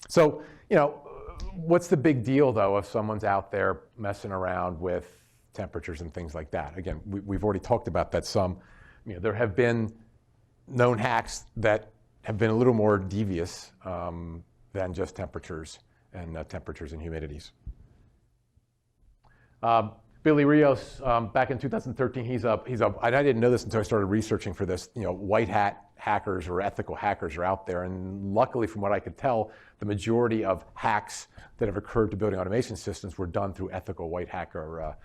So, what's the big deal though if someone's out there messing around with temperatures and things like that? Again, we've already talked about that some. There have been known hacks that have been a little more devious than just temperatures and humidities. Billy Rios, back in 2013, he's and I didn't know this until I started researching for this, white hat hackers or ethical hackers are out there. And luckily, from what I could tell, the majority of hacks that have occurred to building automation systems were done through ethical white hacker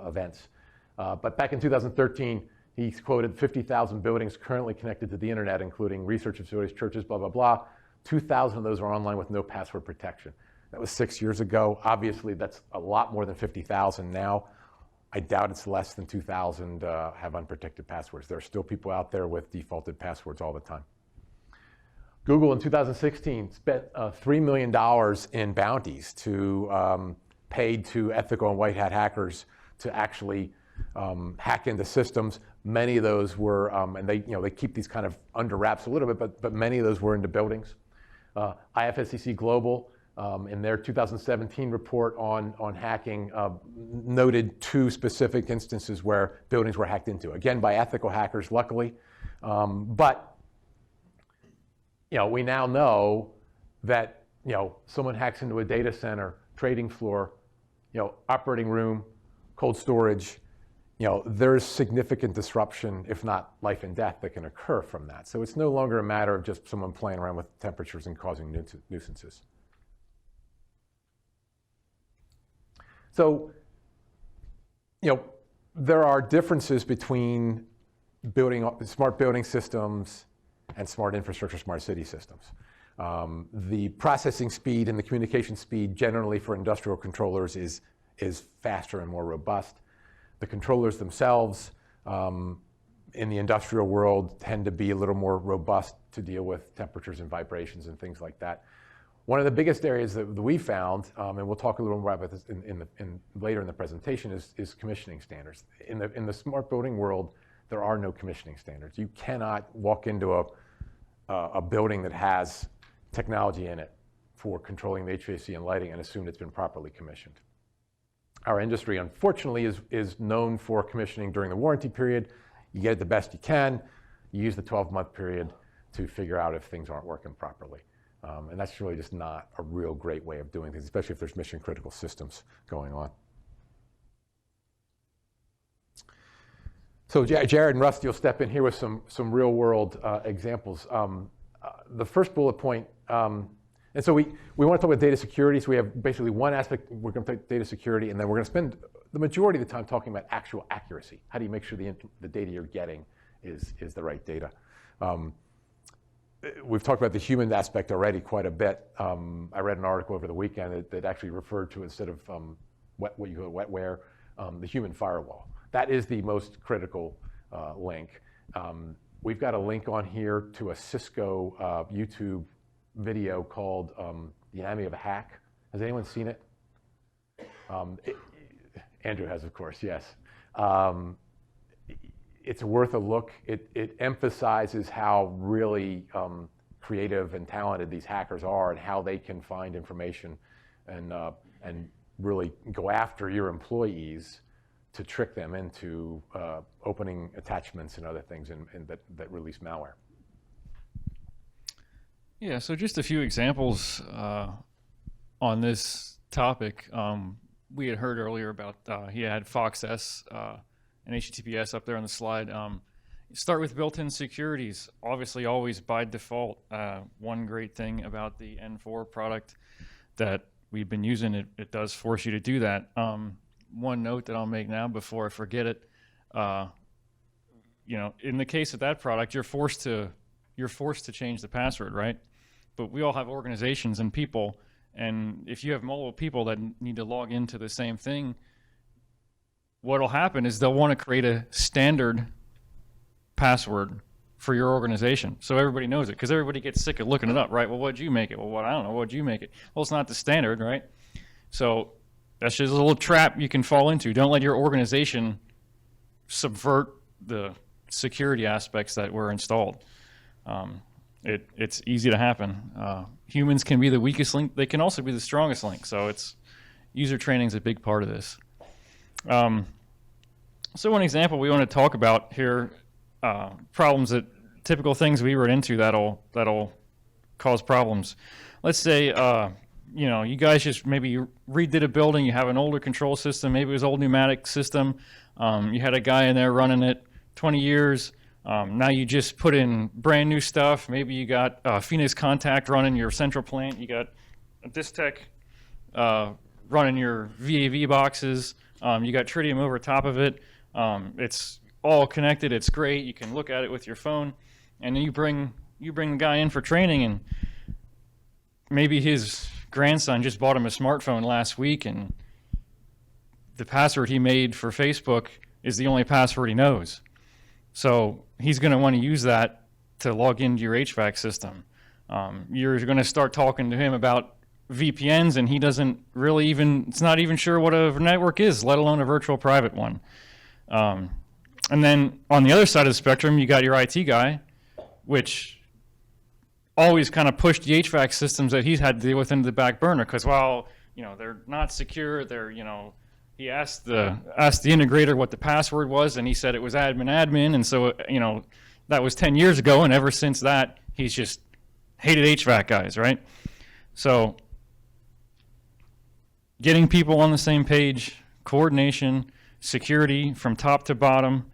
events. But back in 2013, he quoted 50,000 buildings currently connected to the internet, including research facilities, churches, blah, blah, blah. 2,000 of those are online with no password protection. That was 6 years ago. Obviously, that's a lot more than 50,000 now. I doubt it's less than 2,000 have unprotected passwords. There are still people out there with defaulted passwords all the time. Google in 2016 spent $3 million in bounties paid to ethical and white hat hackers to actually hack into systems. Many of those were, and they keep these kind of under wraps a little bit, but many of those were into buildings. IFSCC Global, in their 2017 report on hacking, noted 2 specific instances where buildings were hacked into, again by ethical hackers, luckily. But we now know that someone hacks into a data center, trading floor, operating room, cold storage. There's significant disruption, if not life and death, that can occur from that. So it's no longer a matter of just someone playing around with temperatures and causing nuisances. So, there are differences between building smart building systems and smart infrastructure, smart city systems. The processing speed and the communication speed generally for industrial controllers is faster and more robust. The controllers themselves in the industrial world tend to be a little more robust to deal with temperatures and vibrations and things like that. One of the biggest areas that we found, and we'll talk a little more about this later in the presentation, is commissioning standards. In the smart building world, there are no commissioning standards. You cannot walk into a building that has technology in it for controlling the HVAC and lighting and assume it's been properly commissioned. Our industry, unfortunately, is known for commissioning during the warranty period. You get it the best you can. You use the 12-month period to figure out if things aren't working properly. And that's really just not a real great way of doing things, especially if there's mission-critical systems going on. So Jared and Rusty will step in here with some real-world examples. The first bullet point, and so we want to talk about data security. So we have basically one aspect, we're going to take data security, and then we're going to spend the majority of the time talking about actual accuracy. How do you make sure the data you're getting is the right data? We've talked about the human aspect already quite a bit. I read an article over the weekend that actually referred to, instead of what you call wetware, the human firewall. That is the most critical link. We've got a link on here to a Cisco YouTube video called The Anatomy of a Hack. Has anyone seen it? Andrew has, of course, yes. It's worth a look. It emphasizes how really creative and talented these hackers are and how they can find information and really go after your employees to trick them into opening attachments and other things and that release malware. Yeah, so just a few examples on this topic. We had heard earlier about, he had FoxS and HTTPS up there on the slide. Start with built-in securities, obviously always by default. One great thing about the N4 product that we've been using, it does force you to do that. One note that I'll make now before I forget it, in the case of that product, you're forced to change the password, right? But we all have organizations and people, and if you have multiple people that need to log into the same thing, what'll happen is they'll want to create a standard password for your organization so everybody knows it, because everybody gets sick of looking it up, right? Well, what'd you make it? Well, I don't know. What'd you make it? Well, it's not the standard, right? So that's just a little trap you can fall into. Don't let your organization subvert the security aspects that were installed. It's easy to happen. Humans can be the weakest link. They can also be the strongest link. So it's user training is a big part of this. So one example we want to talk about here, problems that typical things we run into that'll cause problems. Let's say you guys just maybe redid a building. You have an older control system. Maybe it was old pneumatic system. You had a guy in there running it 20 years. Now you just put in brand new stuff. Maybe you got Phoenix Contact running your central plant. You got Distech running your VAV boxes. You got Tritium over top of it. It's all connected. It's great. You can look at it with your phone, and then you bring the guy in for training, and maybe his grandson just bought him a smartphone last week, and the password he made for Facebook is the only password he knows. So he's going to want to use that to log into your HVAC system. You're going to start talking to him about VPNs, and he doesn't really it's not even sure what a network is, let alone a virtual private one. And then on the other side of the spectrum, you got your IT guy, which always kind of pushed the HVAC systems that he's had to deal with into the back burner because, they're not secure. He asked the integrator what the password was, and he said it was admin. And so, that was 10 years ago. And ever since that, he's just hated HVAC guys, right? So getting people on the same page, coordination, security from top to bottom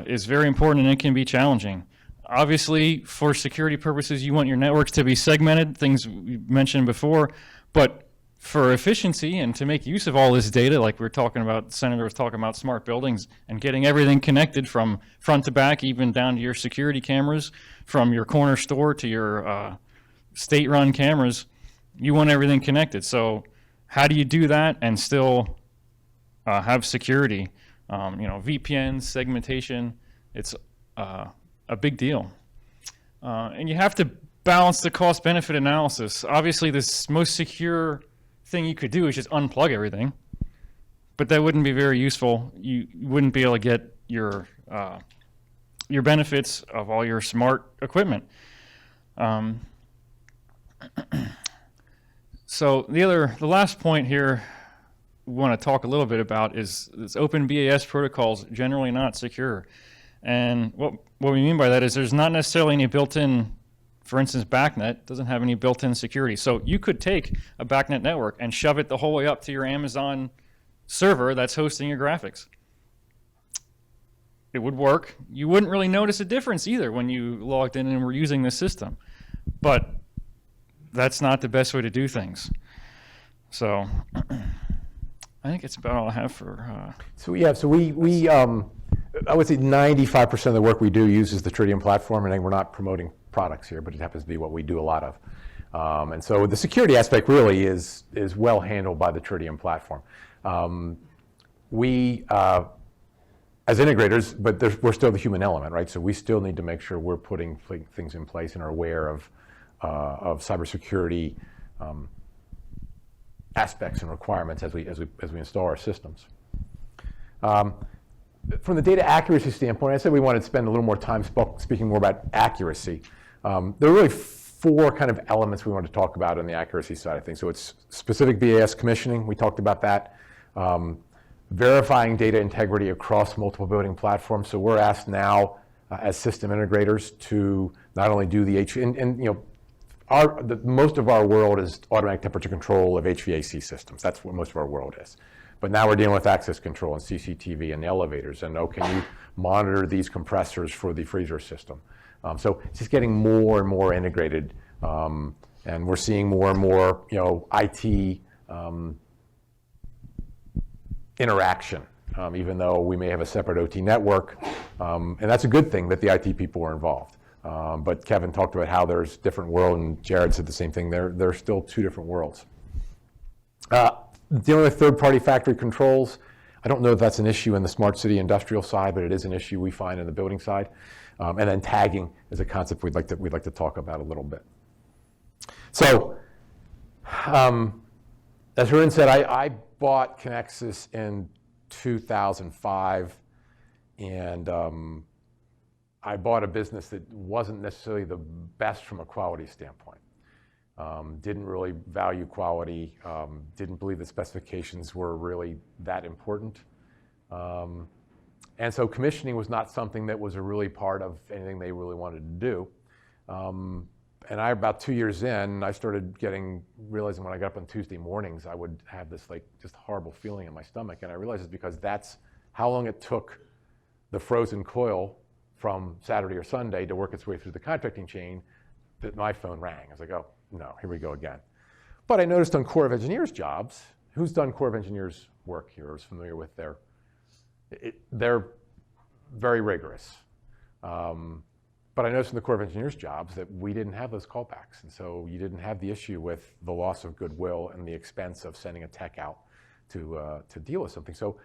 is very important, and it can be challenging. Obviously, for security purposes, you want your networks to be segmented, things we mentioned before, but for efficiency and to make use of all this data, like we were talking about, the Senator was talking about smart buildings and getting everything connected from front to back, even down to your security cameras, from your corner store to your state-run cameras, you want everything connected. So how do you do that and still have security? VPN, segmentation, it's a big deal. And you have to balance the cost-benefit analysis. Obviously, this most secure thing you could do is just unplug everything, but that wouldn't be very useful. You wouldn't be able to get your benefits of all your smart equipment. So the last point here we want to talk a little bit about is this open BAS protocols generally not secure. And what we mean by that is there's not necessarily any built-in, for instance, BACnet doesn't have any built-in security. So you could take a BACnet network and shove it the whole way up to your Amazon server that's hosting your graphics. It would work. You wouldn't really notice a difference either when you logged in and were using the system. But that's not the best way to do things. So I think it's about all I have for... So we I would say 95% of the work we do uses the Tritium platform, and we're not promoting products here, but it happens to be what we do a lot of. And so the security aspect really is well handled by the Tritium platform. We, as integrators, but we're still the human element, right? So we still need to make sure we're putting things in place and are aware of cybersecurity aspects and requirements as we install our systems. From the data accuracy standpoint, I said we wanted to spend a little more time speaking more about accuracy. There are really four kind of elements we wanted to talk about on the accuracy side of things. So it's specific BAS commissioning, we talked about that. Verifying data integrity across multiple building platforms. So we're asked now as system integrators to not only do most of our world is automatic temperature control of HVAC systems. That's what most of our world is. But now we're dealing with access control and CCTV and the elevators, and can you monitor these compressors for the freezer system? So it's just getting more and more integrated, and we're seeing more and more, IT interaction, even though we may have a separate OT network, and that's a good thing that the IT people were involved. But Kevin talked about how there's different worlds, and Jared said the same thing. There are still two different worlds. Dealing with third-party factory controls, I don't know if that's an issue in the smart city industrial side, but it is an issue we find in the building side. And then tagging is a concept we'd like to talk about a little bit. So, as Haroon said, I bought Conexus in 2005, and I bought a business that wasn't necessarily the best from a quality standpoint. Didn't really value quality, didn't believe the specifications were really that important. And so commissioning was not something that was a really part of anything they really wanted to do. And about 2 years in, I started realizing when I got up on Tuesday mornings, I would have this like just horrible feeling in my stomach. And I realized it's because that's how long it took the frozen coil from Saturday or Sunday to work its way through the contracting chain that my phone rang. I was like, oh no, here we go again. But I noticed on Corps of Engineers jobs, who's done Corps of Engineers work here or is familiar with they're very rigorous. But I noticed in the Corps of Engineers jobs that we didn't have those callbacks. And so you didn't have the issue with the loss of goodwill and the expense of sending a tech out to deal with something. So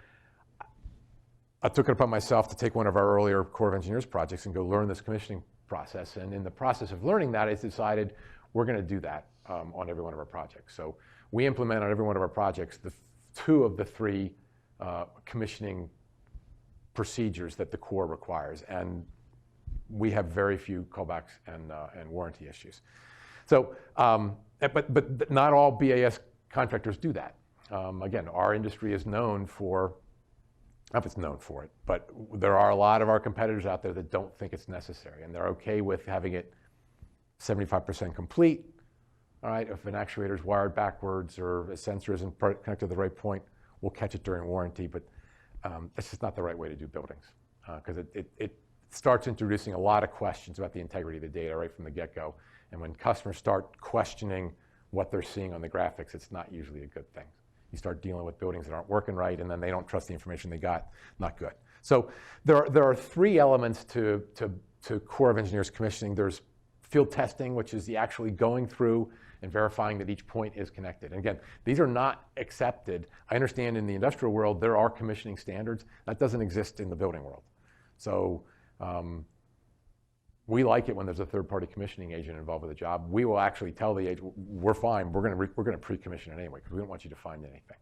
I took it upon myself to take one of our earlier Corps of Engineers projects and go learn this commissioning process. And in the process of learning that, I decided we're going to do that on every one of our projects. So we implement on every one of our projects two of the three commissioning procedures that the Corps requires. And we have very few callbacks and warranty issues. So, but not all BAS contractors do that. Again, our industry is known for, not if it's known for it, but there are a lot of our competitors out there that don't think it's necessary, and they're okay with having it 75% complete. All right, if an actuator is wired backwards or a sensor isn't connected to the right point, we'll catch it during warranty, but that's just not the right way to do buildings, because it starts introducing a lot of questions about the integrity of the data right from the get-go. And when customers start questioning what they're seeing on the graphics, it's not usually a good thing. You start dealing with buildings that aren't working right, and then they don't trust the information they got. Not good. So there are three elements to Corps of Engineers commissioning. There's field testing, which is the actually going through and verifying that each point is connected. And again, these are not accepted. I understand in the industrial world there are commissioning standards. That doesn't exist in the building world. So we like it when there's a third-party commissioning agent involved with the job. We will actually tell the agent, we're fine, we're going to pre-commission it anyway, because we don't want you to find anything.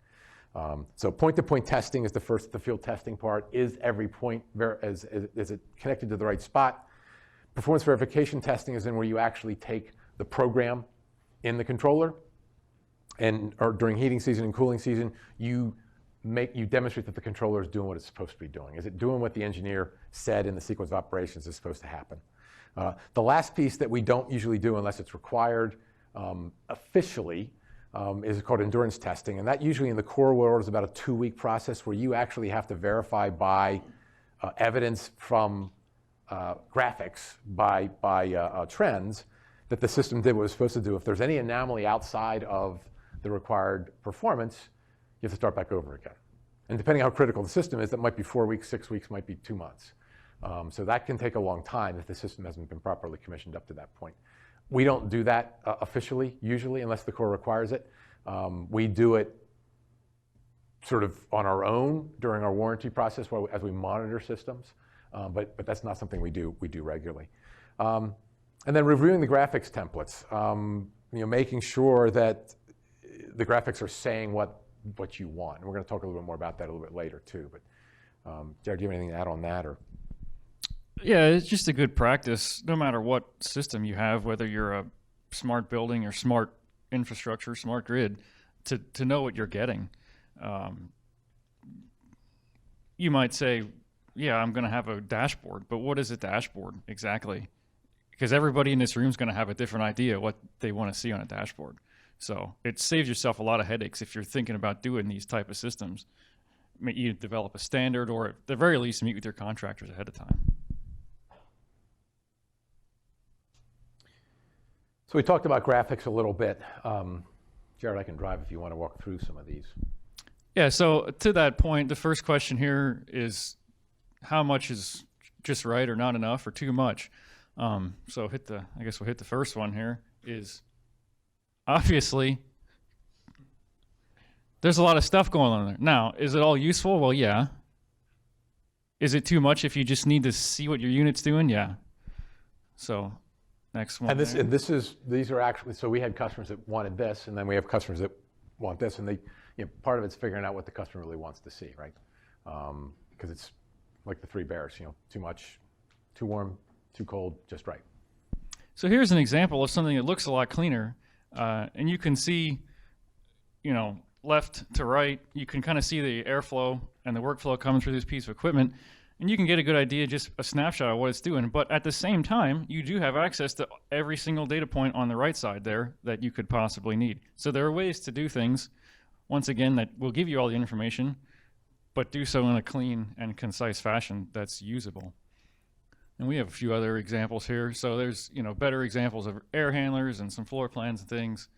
So point-to-point testing is the field testing part. Is every point, is it connected to the right spot? Performance verification testing is in where you actually take the program in the controller, or during heating season and cooling season, you demonstrate that the controller is doing what it's supposed to be doing. Is it doing what the engineer said in the sequence of operations is supposed to happen? The last piece that we don't usually do unless it's required officially is called endurance testing. And that usually in the core world is about a 2-week process where you actually have to verify by evidence from graphics, by trends, that the system did what it was supposed to do. If there's any anomaly outside of the required performance, you have to start back over again. And depending how critical the system is, that might be 4 weeks, 6 weeks, might be 2 months. So that can take a long time if the system hasn't been properly commissioned up to that point. We don't do that officially, usually, unless the Corps requires it. We do it sort of on our own during our warranty process as we monitor systems, but that's not something we do regularly. And then reviewing the graphics templates, making sure that the graphics are saying what you want. And we're going to talk a little bit more about that a little bit later too. But Jared, do you have anything to add on that? Or? Yeah, it's just a good practice, no matter what system you have, whether you're a smart building or smart infrastructure, smart grid, to know what you're getting. You might say, yeah, I'm going to have a dashboard, but what is a dashboard exactly? Because everybody in this room is going to have a different idea what they want to see on a dashboard. So it saves yourself a lot of headaches if you're thinking about doing these type of systems. You develop a standard, or at the very least, meet with your contractors ahead of time. So we talked about graphics a little bit. Jared, I can drive if you want to walk through some of these. Yeah, so to that point, the first question here is how much is just right or not enough or too much? So I guess we'll hit the first one here is obviously there's a lot of stuff going on there. Now, is it all useful? Well, yeah. Is it too much if you just need to see what your unit's doing? Yeah. So next one. And these are actually, so we had customers that wanted this, and then we have customers that want this, and part of it's figuring out what the customer really wants to see, right? Because it's like the three bears, too much, too warm, too cold, just right. So here's an example of something that looks a lot cleaner, and you can see, left to right, you can kind of see the airflow and the workflow coming through this piece of equipment, and you can get a good idea, just a snapshot of what it's doing. But at the same time, you do have access to every single data point on the right side there that you could possibly need. So there are ways to do things, once again, that will give you all the information, but do so in a clean and concise fashion that's usable. And we have a few other examples here. So there's, better examples of air handlers and some floor plans and things.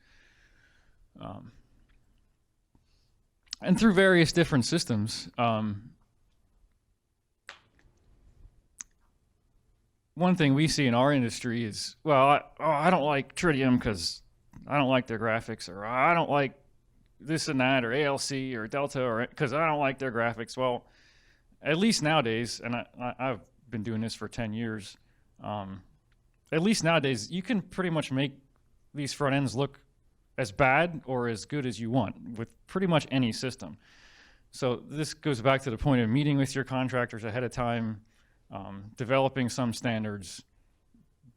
And through various different systems. One thing we see in our industry is, well, I don't like Tritium because I don't like their graphics, or I don't like this and that, or ALC or Delta, or because I don't like their graphics. Well, at least nowadays, and I've been doing this for 10 years, at least nowadays, you can pretty much make these front ends look as bad or as good as you want with pretty much any system. So this goes back to the point of meeting with your contractors ahead of time, developing some standards,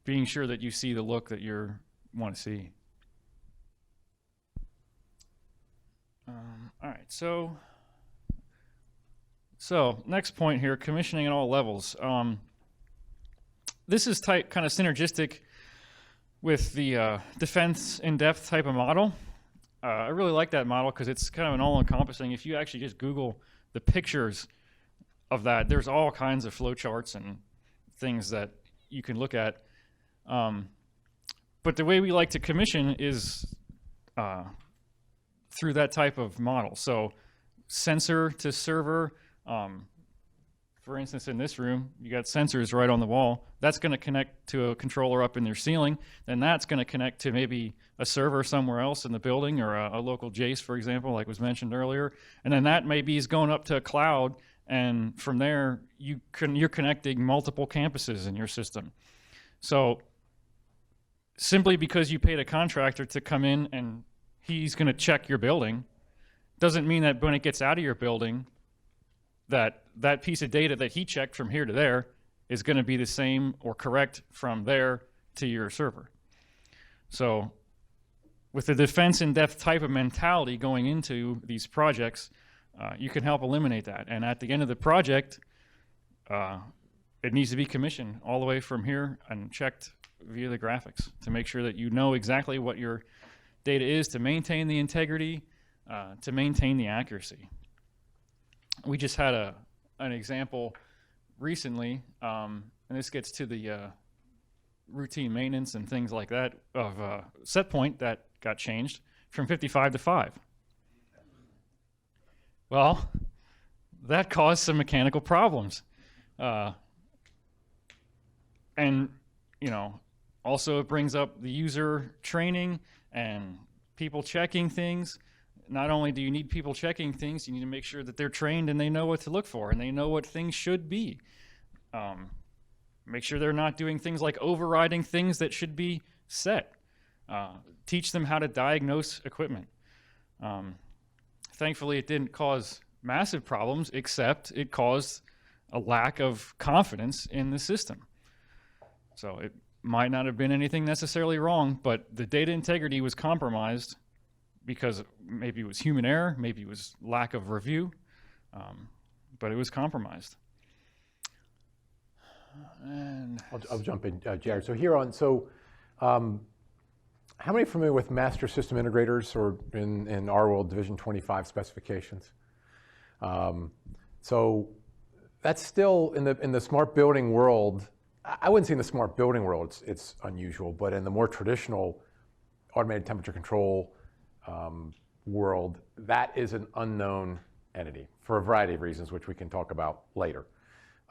being sure that you see the look that you want to see. All right, so next point here, commissioning at all levels. This is kind of synergistic with the defense in-depth type of model. I really like that model because it's kind of an all-encompassing. If you actually just Google the pictures of that, there's all kinds of flow charts and things that you can look at. But the way we like to commission is through that type of model. So sensor to server. For instance, in this room, you got sensors right on the wall. That's going to connect to a controller up in their ceiling. Then that's going to connect to maybe a server somewhere else in the building, or a local Jace, for example, like was mentioned earlier. And then that maybe is going up to a cloud. And from there, you're connecting multiple campuses in your system. So simply because you paid a contractor to come in and he's going to check your building doesn't mean that when it gets out of your building, that piece of data that he checked from here to there is going to be the same or correct from there to your server. So with the defense in-depth type of mentality going into these projects, you can help eliminate that. And at the end of the project, it needs to be commissioned all the way from here and checked via the graphics to make sure that you know exactly what your data is, to maintain the integrity, to maintain the accuracy. We just had an example recently, and this gets to the routine maintenance and things like that, of set point that got changed from 55 to 5. Well, that caused some mechanical problems. And, also it brings up the user training and people checking things. Not only do you need people checking things, you need to make sure that they're trained and they know what to look for and they know what things should be. Make sure they're not doing things like overriding things that should be set. Teach them how to diagnose equipment. Thankfully, it didn't cause massive problems, except it caused a lack of confidence in the system. So it might not have been anything necessarily wrong, but the data integrity was compromised because maybe it was human error, maybe it was lack of review, but it was compromised. And I'll jump in, Jared. How many are familiar with master system integrators, or in our world, Division 25 specifications? So that's still in the smart building world. I wouldn't say in the smart building world it's unusual, but in the more traditional automated temperature control world, that is an unknown entity for a variety of reasons, which we can talk about later.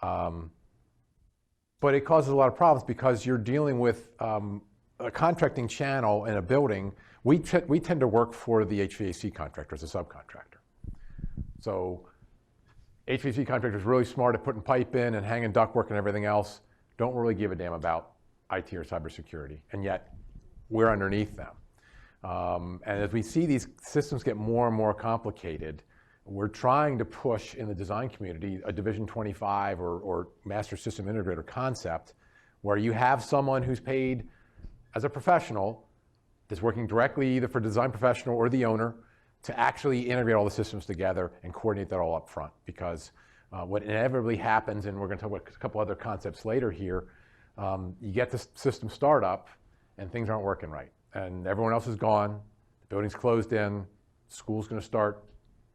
But it causes a lot of problems because you're dealing with a contracting channel in a building. We tend to work for the HVAC contractor as a subcontractor. So HVAC contractors really smart at putting pipe in and hanging ductwork and everything else, don't really give a damn about IT or cybersecurity, and yet we're underneath them. And as we see these systems get more and more complicated, we're trying to push in the design community a Division 25 or master system integrator concept, where you have someone who's paid as a professional that's working directly either for the design professional or the owner to actually integrate all the systems together and coordinate that all up front. Because what inevitably happens, and we're going to talk about a couple other concepts later here, you get the system startup and things aren't working right. And everyone else is gone, the building's closed in, school's going to start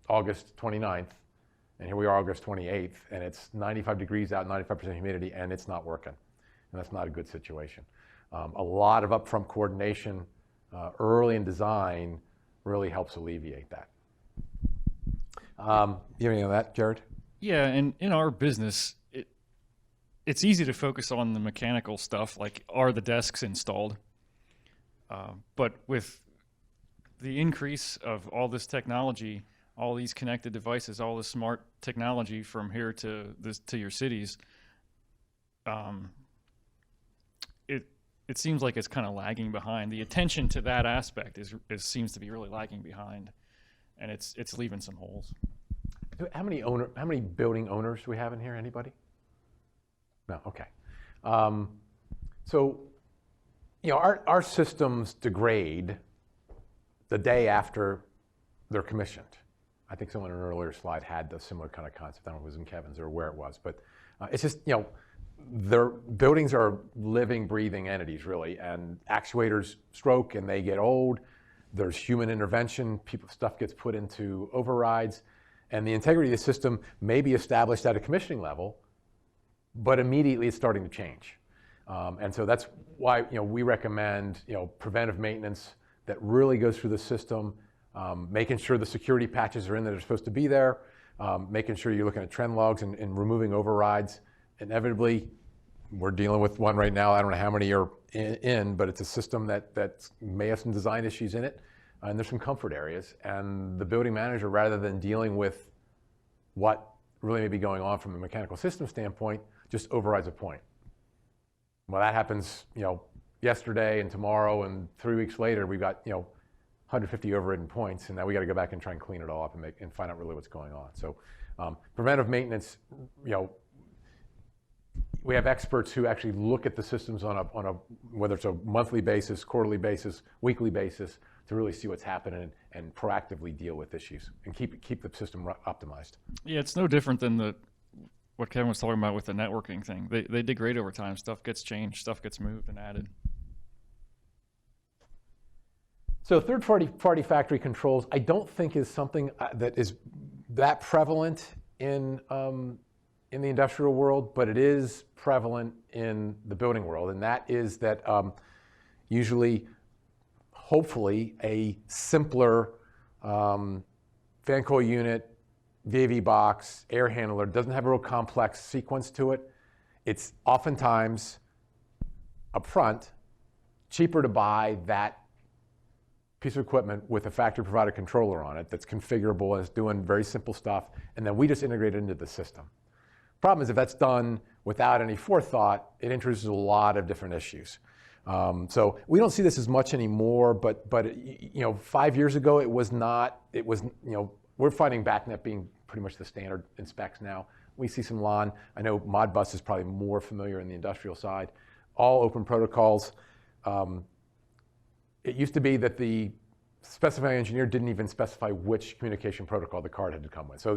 August 29th, and here we are August 28th, and it's 95 degrees out, 95% humidity, and it's not working. And that's not a good situation. A lot of upfront coordination early in design really helps alleviate that. You have anything on that, Jared? Yeah, and in our business, it's easy to focus on the mechanical stuff, like are the desks installed? But with the increase of all this technology, all these connected devices, all this smart technology from here to your cities, it seems like it's kind of lagging behind. The attention to that aspect seems to be really lagging behind, and it's leaving some holes. How many building owners do we have in here? Anybody? No. Okay. So, our systems degrade the day after they're commissioned. I think someone in an earlier slide had the similar kind of concept. I don't know if it was in Kevin's or where it was, but it's just, their buildings are living, breathing entities, really, and actuators stroke and they get old. There's human intervention. Stuff gets put into overrides, and the integrity of the system may be established at a commissioning level, but immediately it's starting to change. And so that's why we recommend preventive maintenance that really goes through the system, making sure the security patches are in that are supposed to be there, making sure you're looking at trend logs and removing overrides. Inevitably, we're dealing with one right now. I don't know how many are in, but it's a system that may have some design issues in it, and there's some comfort areas. And the building manager, rather than dealing with what really may be going on from a mechanical system standpoint, just overrides a point. Well, that happens, yesterday and tomorrow, and 3 weeks later, we've got 150 overridden points, and now we got to go back and try and clean it all up and find out really what's going on. So, preventive maintenance, we have experts who actually look at the systems on a whether it's a monthly basis, quarterly basis, weekly basis, to really see what's happening and proactively deal with issues and keep the system optimized. Yeah, it's no different than what Kevin was talking about with the networking thing. They degrade over time. Stuff gets changed. Stuff gets moved and added. So third-party factory controls, I don't think is something that is that prevalent in the industrial world, but it is prevalent in the building world, and that is that usually, hopefully, a simpler fan coil unit, VAV box, air handler doesn't have a real complex sequence to it. It's oftentimes upfront cheaper to buy that piece of equipment with a factory provided controller on it that's configurable and is doing very simple stuff, and then we just integrate it into the system. Problem is, if that's done without any forethought, it introduces a lot of different issues. So we don't see this as much anymore, but 5 years ago it was not. It was we're finding BACnet being pretty much the standard in specs now. We see some LAN. I know Modbus is probably more familiar in the industrial side. All open protocols. It used to be that the specifying engineer didn't even specify which communication protocol the card had to come with. So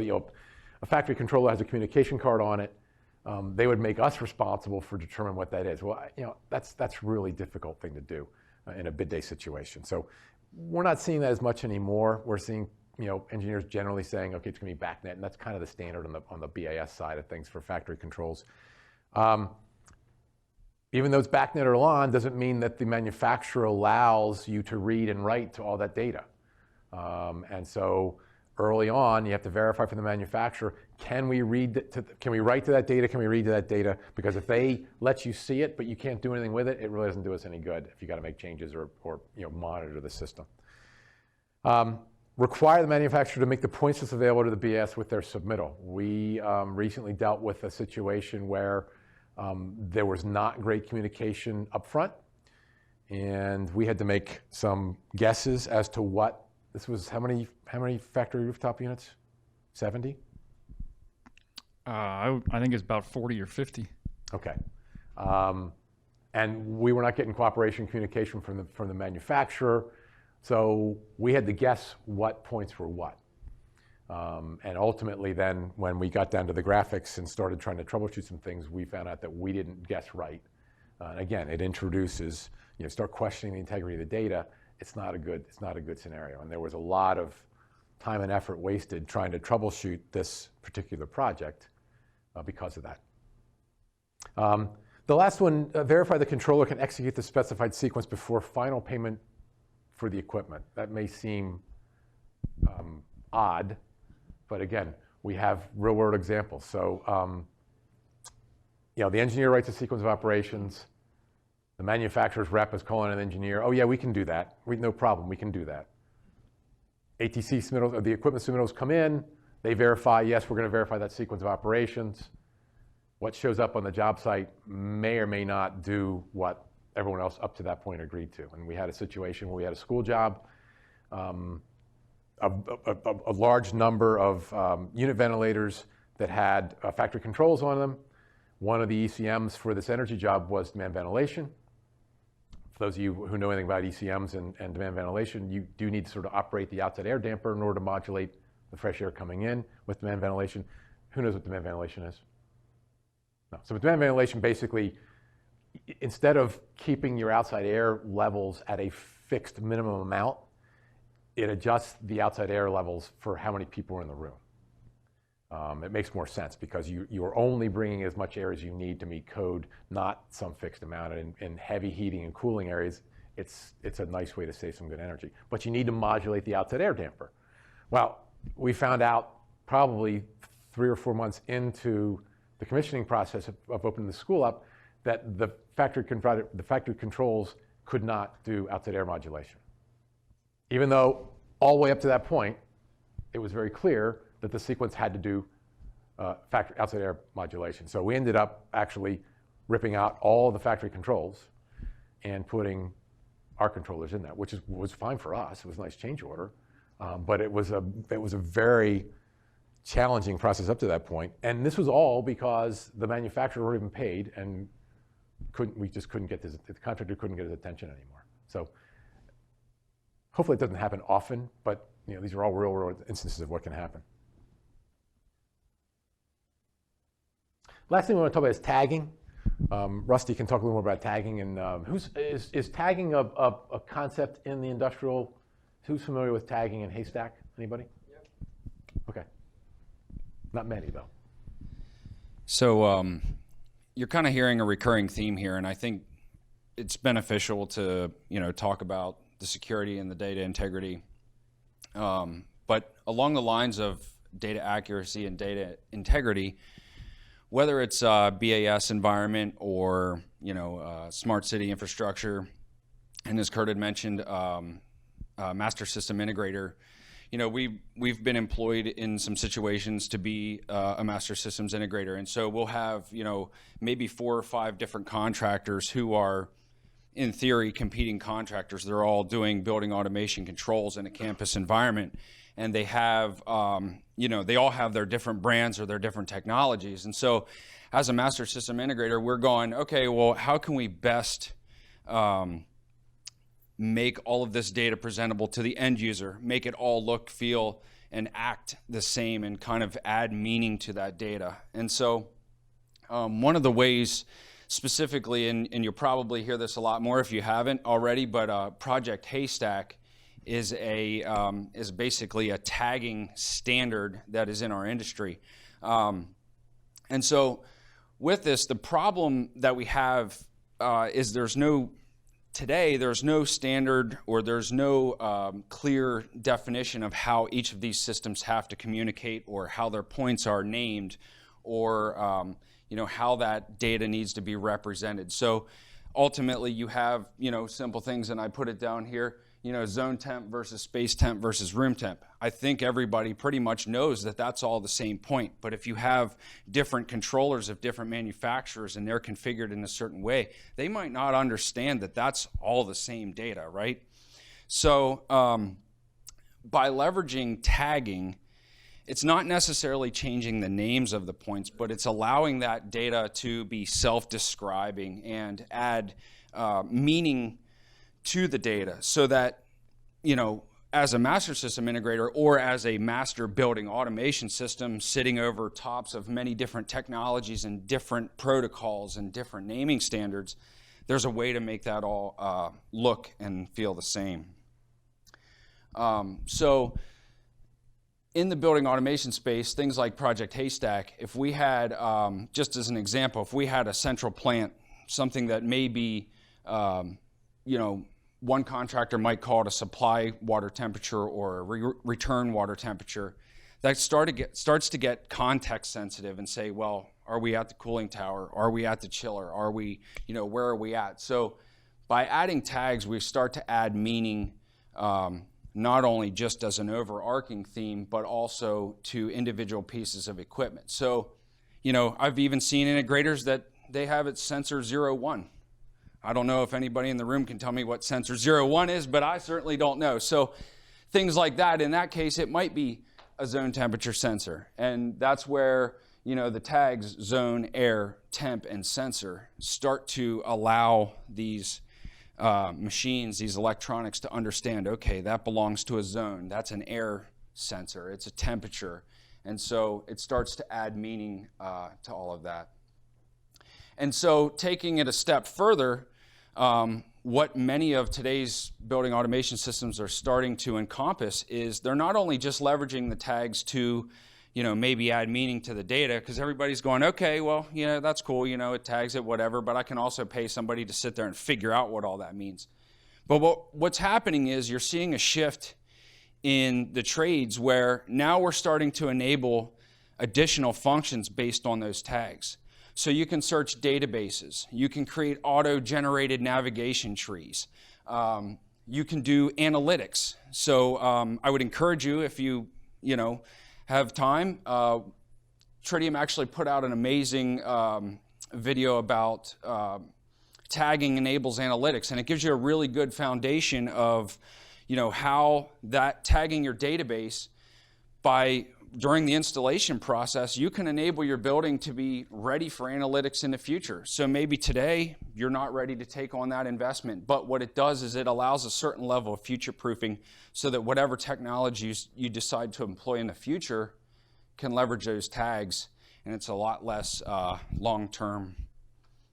a factory controller has a communication card on it. They would make us responsible for determining what that is. Well, that's a really difficult thing to do in a bid day situation. So we're not seeing that as much anymore. We're seeing engineers generally saying, okay, it's going to be BACnet, and that's kind of the standard on the BAS side of things for factory controls. Even though it's BACnet or LAN, doesn't mean that the manufacturer allows you to read and write to all that data. And so early on, you have to verify from the manufacturer, can we write to that data? Can we read to that data? Because if they let you see it, but you can't do anything with it, it really doesn't do us any good if you got to make changes or monitor the system. Require the manufacturer to make the points list available to the BS with their submittal. We recently dealt with a situation where there was not great communication up front, and we had to make some guesses as to what this was. How many factory rooftop units? 70? I think it's about 40 or 50. Okay. And we were not getting cooperation communication from the manufacturer. So we had to guess what points were what. And ultimately then, when we got down to the graphics and started trying to troubleshoot some things, we found out that we didn't guess right. Again, it introduces, start questioning the integrity of the data. It's not a good scenario. And there was a lot of time and effort wasted trying to troubleshoot this particular project because of that. The last one, verify the controller can execute the specified sequence before final payment for the equipment. That may seem odd, but again, we have real world examples. So, the engineer writes a sequence of operations. The manufacturer's rep is calling an engineer. Oh yeah, we can do that. No problem, we can do that. ATC submittals, or the equipment submittals come in. They verify, yes, we're going to verify that sequence of operations. What shows up on the job site may or may not do what everyone else up to that point agreed to. And we had a situation where we had a school job, a large number of unit ventilators that had factory controls on them. One of the ECMs for this energy job was demand ventilation. For those of you who know anything about ECMs and demand ventilation, you do need to sort of operate the outside air damper in order to modulate the fresh air coming in with demand ventilation. Who knows what demand ventilation is? No. So with demand ventilation, basically, instead of keeping your outside air levels at a fixed minimum amount, it adjusts the outside air levels for how many people are in the room. It makes more sense because you're only bringing as much air as you need to meet code, not some fixed amount. And in heavy heating and cooling areas, it's a nice way to save some good energy. But you need to modulate the outside air damper. Well, we found out probably 3 or 4 months into the commissioning process of opening the school up that the factory controls could not do outside air modulation. Even though all the way up to that point, it was very clear that the sequence had to do outside air modulation. So we ended up actually ripping out all the factory controls and putting our controllers in there, which was fine for us. It was a nice change order, but it was a very challenging process up to that point. And this was all because the manufacturer already been paid and we just couldn't get this, the contractor couldn't get his attention anymore. So hopefully it doesn't happen often, but these are all real world instances of what can happen. Last thing we want to talk about is tagging. Rusty can talk a little more about tagging. And is tagging a concept in the industrial? Who's familiar with tagging in Haystack? Anybody? Yep. Okay. Not many, though. So you're kind of hearing a recurring theme here, and I think it's beneficial to talk about the security and the data integrity. But along the lines of data accuracy and data integrity, whether it's BAS environment or smart city infrastructure, and as Kurt had mentioned, master system integrator. We've been employed in some situations to be a master systems integrator, and so we'll have maybe 4 or 5 different contractors who are, in theory, competing contractors. They're all doing building automation controls in a campus environment, and they have they all have their different brands or their different technologies. And so, as a master system integrator, we're going, okay, well, how can we best make all of this data presentable to the end user, make it all look, feel, and act the same, and kind of add meaning to that data. And so one of the ways specifically, and you'll probably hear this a lot more if you haven't already, but Project Haystack is basically a tagging standard that is in our industry. And so with this, the problem that we have is there's no standard, or there's no clear definition of how each of these systems have to communicate, or how their points are named, or how that data needs to be represented. So ultimately you have simple things, and I put it down here, zone temp versus space temp versus room temp. I think everybody pretty much knows that that's all the same point. But if you have different controllers of different manufacturers and they're configured in a certain way, they might not understand that that's all the same data, right? So by leveraging tagging it's not necessarily changing the names of the points, but it's allowing that data to be self-describing and add meaning to the data so that, as a master system integrator or as a master building automation system sitting over tops of many different technologies and different protocols and different naming standards, there's a way to make that all look and feel the same. So in the building automation space, things like Project Haystack, if we had, just as an example, if we had a central plant, something that may be, one contractor might call it a supply water temperature or a return water temperature, that starts to get context sensitive and say, well, are we at the cooling tower? Are we at the chiller? Are we, where are we at? So by adding tags, we start to add meaning, not only just as an overarching theme, but also to individual pieces of equipment. So, I've even seen integrators that they have it sensor 01. I don't know if anybody in the room can tell me what sensor 01 is, but I certainly don't know. So things like that, in that case, it might be a zone temperature sensor. And that's where, the tags zone, air, temp, and sensor start to allow these machines, these electronics to understand, okay, that belongs to a zone. That's an air sensor. It's a temperature. And so it starts to add meaning to all of that. And so taking it a step further, what many of today's building automation systems are starting to encompass is they're not only just leveraging the tags to, maybe add meaning to the data, because everybody's going, okay, well, that's cool, it tags it, whatever, but I can also pay somebody to sit there and figure out what all that means. But what's happening is you're seeing a shift in the trades where now we're starting to enable additional functions based on those tags. So you can search databases, you can create auto-generated navigation trees, you can do analytics. So I would encourage you, if you have time, Tritium actually put out an amazing video about tagging enables analytics, and it gives you a really good foundation of how that tagging your database during the installation process, you can enable your building to be ready for analytics in the future. So maybe today you're not ready to take on that investment, but what it does is it allows a certain level of future proofing so that whatever technologies you decide to employ in the future can leverage those tags, and it's a lot less long-term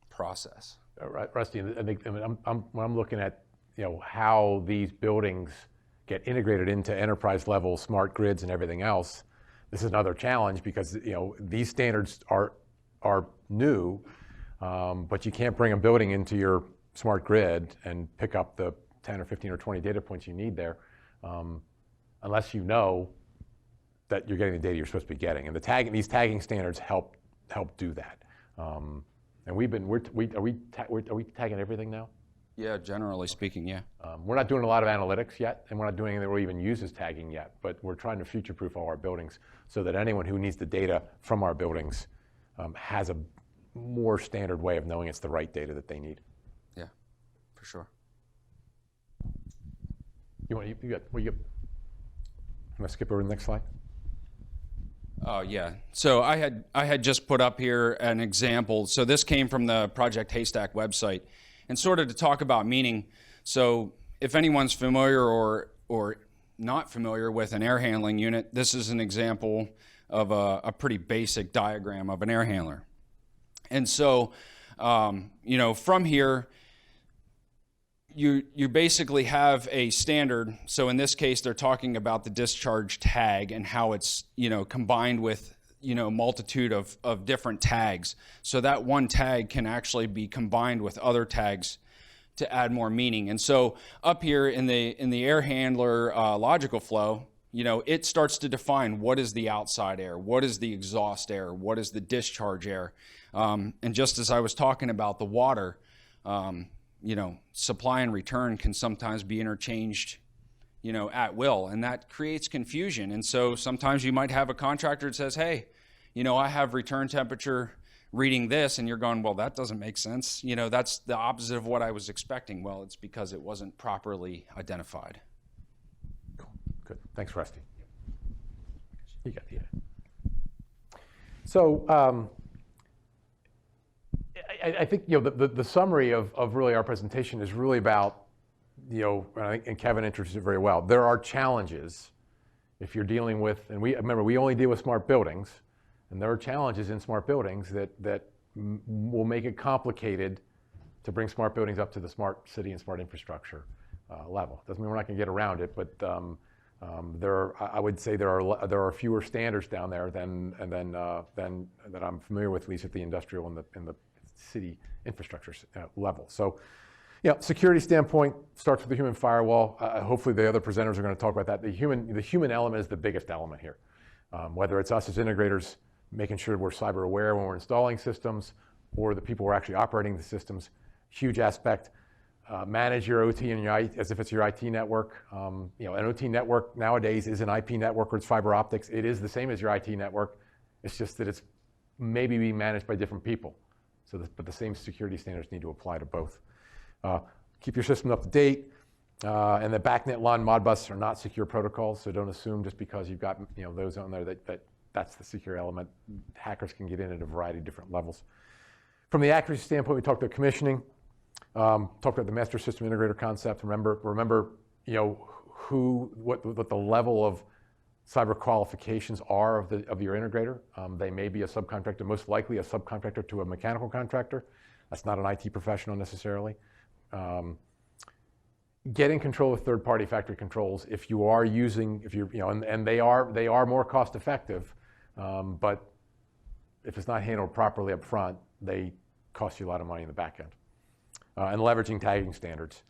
process. Right, Rusty, I think when I'm looking at how these buildings get integrated into enterprise level smart grids and everything else, this is another challenge because these standards are new, but you can't bring a building into your smart grid and pick up the 10 or 15 or 20 data points you need there, unless you know that you're getting the data you're supposed to be getting. And these tagging standards help do that. And are we tagging everything now? Yeah, generally speaking, yeah. We're not doing a lot of analytics yet, and we're not doing anything that even uses tagging yet, but we're trying to future-proof all our buildings so that anyone who needs the data from our buildings has a more standard way of knowing it's the right data that they need. Yeah, for sure. You want to skip over to the next slide? Oh, yeah. So I had just put up here an example. So this came from the Project Haystack website. And sort of to talk about meaning, so if anyone's familiar or not familiar with an air handling unit, this is an example of a pretty basic diagram of an air handler. And so, from here, you basically have a standard. So in this case, they're talking about the discharge tag and how it's, combined with multitude of different tags. So that one tag can actually be combined with other tags to add more meaning. And so up here in the air handler logical flow, it starts to define what is the outside air, what is the exhaust air, what is the discharge air. And just as I was talking about the water, supply and return can sometimes be interchanged at will, and that creates confusion. And so sometimes you might have a contractor that says, hey, I have return temperature reading this, and you're going, well, that doesn't make sense. That's the opposite of what I was expecting. Well, it's because it wasn't properly identified. Cool. Good. Thanks, Rusty. You got the idea. So I think the summary of really our presentation is really about, and Kevin introduced it very well. There are challenges if you're dealing with, and remember we only deal with smart buildings, and there are challenges in smart buildings that will make it complicated to bring smart buildings up to the smart city and smart infrastructure level. Doesn't mean we're not going to get around it, but I would say there are fewer standards down there than that I'm familiar with, at least at the industrial and the city infrastructure level. So, security standpoint starts with the human firewall. Hopefully, the other presenters are going to talk about that. The human element is the biggest element here. Whether it's us as integrators making sure we're cyber aware when we're installing systems, or the people who are actually operating the systems, huge aspect. Manage your OT and your as if it's your IT network. An OT network nowadays is an IP network or it's fiber optics. It is the same as your IT network. It's just that it's maybe being managed by different people. But the same security standards need to apply to both. Keep your system up to date. And the BACnet LAN Modbus are not secure protocols, so don't assume just because you've got those on there that's the secure element. Hackers can get in at a variety of different levels. From the accuracy standpoint, we talked about commissioning. Talked about the master system integrator concept. Remember, what the level of cyber qualifications are of your integrator. They may be a subcontractor, most likely a subcontractor to a mechanical contractor. That's not an IT professional necessarily. Get in control of third-party factory controls if you are using, and they are more cost effective, but if it's not handled properly up front, they cost you a lot of money in the back end. And leveraging tagging standards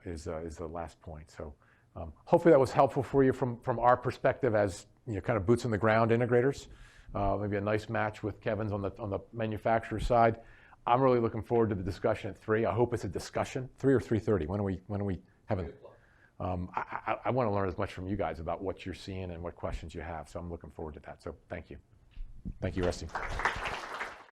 is the last point. So hopefully that was helpful for you from our perspective as kind of boots on the ground integrators. Maybe a nice match with Kevin's on the manufacturer side. I'm really looking forward to the discussion at 3. I hope it's a discussion. 3 or 3:30. When are we having? I want to learn as much from you guys about what you're seeing and what questions you have. So I'm looking forward to that. So thank you. Thank you, Rusty.